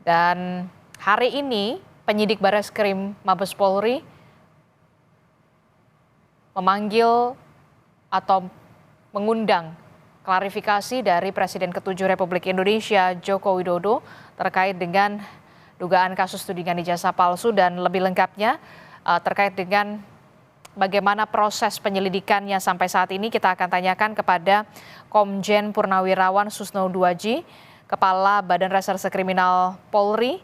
Dan hari ini penyidik Bareskrim Mabes Polri memanggil atau mengundang klarifikasi dari Presiden ke-7 Republik Indonesia Joko Widodo terkait dengan dugaan kasus tudingan ijazah palsu dan lebih lengkapnya terkait dengan bagaimana proses penyelidikannya sampai saat ini kita akan tanyakan kepada Komjen Purnawirawan Susno Duaji, Kepala Badan Reserse Kriminal Polri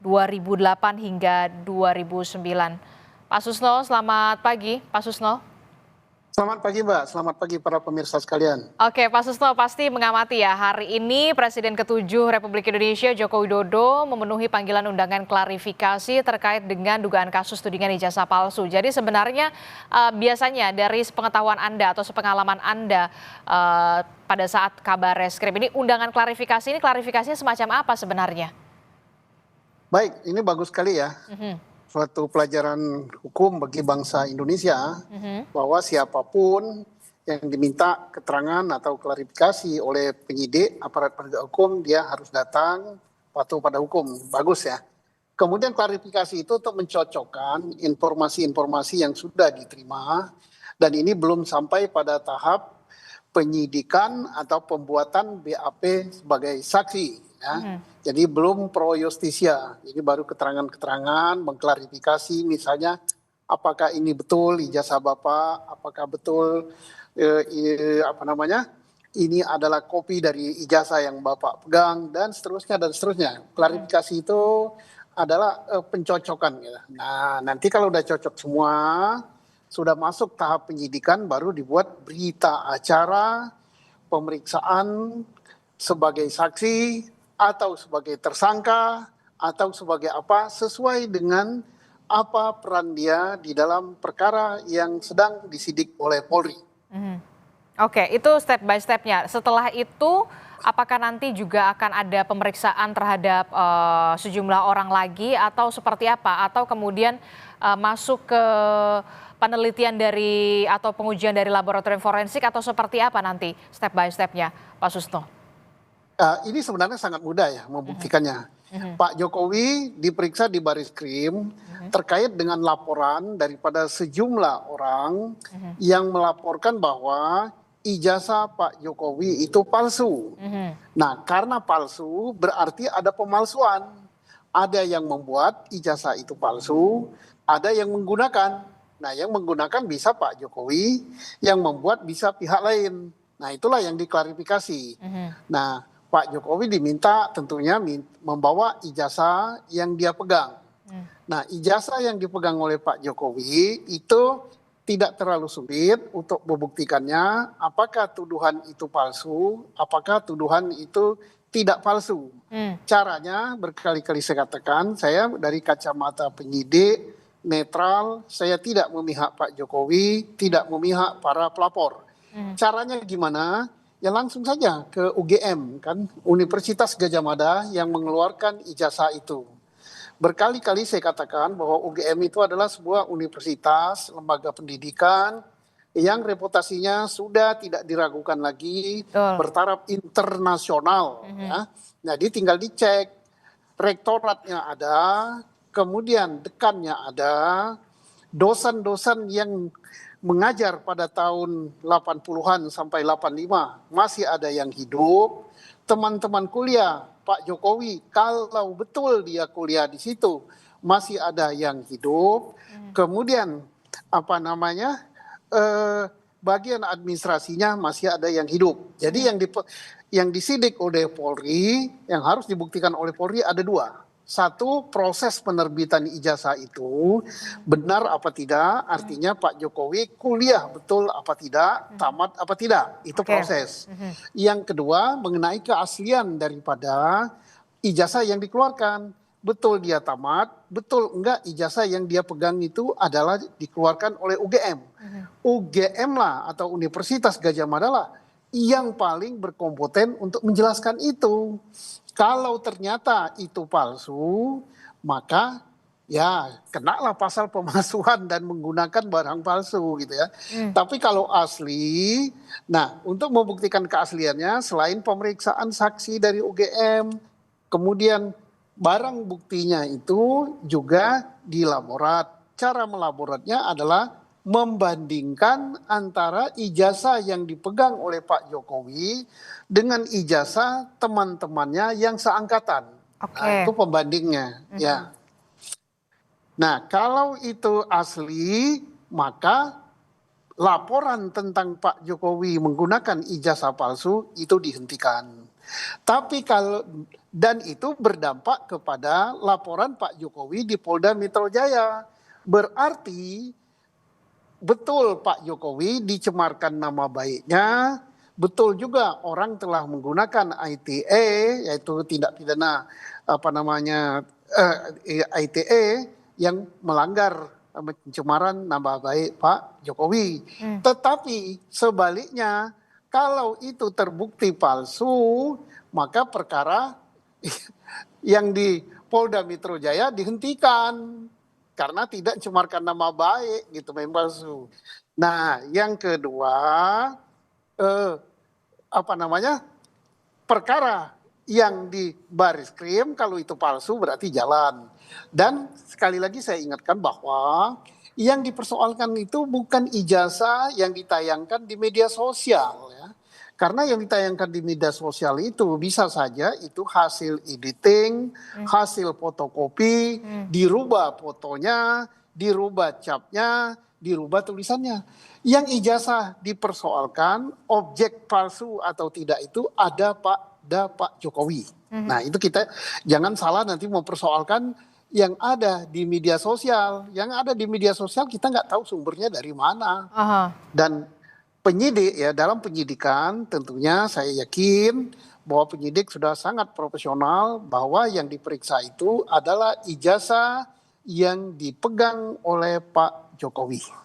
2008 hingga 2009. Pak Susno, selamat pagi. Pak Susno. Selamat pagi Mbak, selamat pagi para pemirsa sekalian. Oke, Pak Susno pasti mengamati ya, hari ini Presiden ke-7 Republik Indonesia Joko Widodo memenuhi panggilan undangan klarifikasi terkait dengan dugaan kasus tudingan ijazah palsu. Jadi sebenarnya biasanya dari sepengetahuan Anda atau sepengalaman Anda pada saat kabar reskrim ini, undangan klarifikasi ini klarifikasinya semacam apa sebenarnya? Baik, ini bagus sekali ya. Suatu pelajaran hukum bagi bangsa Indonesia bahwa siapapun yang diminta keterangan atau klarifikasi oleh penyidik aparat penegak hukum dia harus datang patuh pada hukum. Bagus ya. Kemudian klarifikasi itu untuk mencocokkan informasi-informasi yang sudah diterima dan ini belum sampai pada tahap penyidikan atau pembuatan BAP sebagai saksi. Ya. Jadi belum pro justisia, jadi baru keterangan-keterangan mengklarifikasi misalnya apakah ini betul ijazah Bapak, apakah betul ini adalah kopi dari ijazah yang Bapak pegang dan seterusnya dan seterusnya. Klarifikasi itu adalah pencocokan. Ya. Nah nanti kalau udah cocok semua, sudah masuk tahap penyidikan baru dibuat berita acara pemeriksaan sebagai saksi atau sebagai tersangka, atau sebagai apa, sesuai dengan apa peran dia di dalam perkara yang sedang disidik oleh Polri. Oke, itu step by stepnya. Setelah itu, apakah nanti juga akan ada pemeriksaan terhadap sejumlah orang lagi, atau seperti apa? Atau kemudian masuk ke penelitian dari, atau pengujian dari laboratorium forensik, atau seperti apa nanti step by stepnya, Pak Susno? Ini sebenarnya sangat mudah ya membuktikannya. Pak Jokowi diperiksa di Bareskrim terkait dengan laporan daripada sejumlah orang yang melaporkan bahwa ijazah Pak Jokowi itu palsu. Nah, karena palsu berarti ada pemalsuan. Ada yang membuat ijazah itu palsu, ada yang menggunakan. Nah, yang menggunakan bisa Pak Jokowi, yang membuat bisa pihak lain. Nah, itulah yang diklarifikasi. Nah, Pak Jokowi diminta tentunya membawa ijazah yang dia pegang. Nah, ijazah yang dipegang oleh Pak Jokowi itu tidak terlalu sulit untuk membuktikannya apakah tuduhan itu palsu, apakah tuduhan itu tidak palsu. Caranya berkali-kali saya katakan, saya dari kacamata penyidik, netral, saya tidak memihak Pak Jokowi, tidak memihak para pelapor. Caranya gimana? Ya langsung saja ke UGM, kan Universitas Gadjah Mada yang mengeluarkan ijazah itu. Berkali-kali saya katakan bahwa UGM itu adalah sebuah universitas, lembaga pendidikan yang reputasinya sudah tidak diragukan lagi, bertaraf internasional. Ya. Jadi tinggal dicek, rektoratnya ada, kemudian dekannya ada, dosen-dosen yang mengajar pada tahun 80-an sampai 85 masih ada yang hidup. Teman-teman kuliah Pak Jokowi kalau betul dia kuliah di situ masih ada yang hidup. Kemudian bagian administrasinya masih ada yang hidup. Jadi yang disidik oleh Polri, yang harus dibuktikan oleh Polri ada dua. Satu, proses penerbitan ijazah itu benar apa tidak, artinya Pak Jokowi kuliah betul apa tidak, tamat apa tidak, itu proses. Yang kedua, mengenai keaslian daripada ijazah yang dikeluarkan. Betul dia tamat, betul enggak ijazah yang dia pegang itu adalah dikeluarkan oleh UGM. UGM lah atau Universitas Gadjah Mada lah yang paling berkompeten untuk menjelaskan itu. Kalau ternyata itu palsu, maka ya kenalah pasal pemalsuan dan menggunakan barang palsu gitu ya. Tapi kalau asli, nah untuk membuktikan keasliannya selain pemeriksaan saksi dari UGM, kemudian barang buktinya itu juga dilaborat. Cara melaboratnya adalah membandingkan antara ijazah yang dipegang oleh Pak Jokowi dengan ijazah teman-temannya yang seangkatan. Nah, itu Oke. pembandingnya, ya. Nah, kalau itu asli, maka laporan tentang Pak Jokowi menggunakan ijazah palsu itu dihentikan. Tapi kalau dan itu berdampak kepada laporan Pak Jokowi di Polda Metro Jaya. Berarti betul Pak Jokowi dicemarkan nama baiknya, betul juga orang telah menggunakan ITE, yaitu tindak pidana ITE yang melanggar pencemaran nama baik Pak Jokowi. Tetapi sebaliknya, kalau itu terbukti palsu, maka perkara yang di Polda Metro Jaya dihentikan karena tidak mencemarkan nama baik gitu, memang palsu. Nah, yang kedua perkara yang di Baris-Krim kalau itu palsu berarti jalan. Dan sekali lagi saya ingatkan bahwa yang dipersoalkan itu bukan ijazah yang ditayangkan di media sosial ya. Karena yang ditayangkan di media sosial itu bisa saja itu hasil editing, hasil fotokopi, dirubah fotonya, dirubah capnya, dirubah tulisannya. Yang ijazah dipersoalkan, objek palsu atau tidak itu ada Pak Jokowi. Nah, itu kita jangan salah nanti mempersoalkan yang ada di media sosial. Yang ada di media sosial kita nggak tahu sumbernya dari mana. Dan penyidik ya, dalam penyidikan tentunya saya yakin bahwa penyidik sudah sangat profesional bahwa yang diperiksa itu adalah ijazah yang dipegang oleh Pak Jokowi.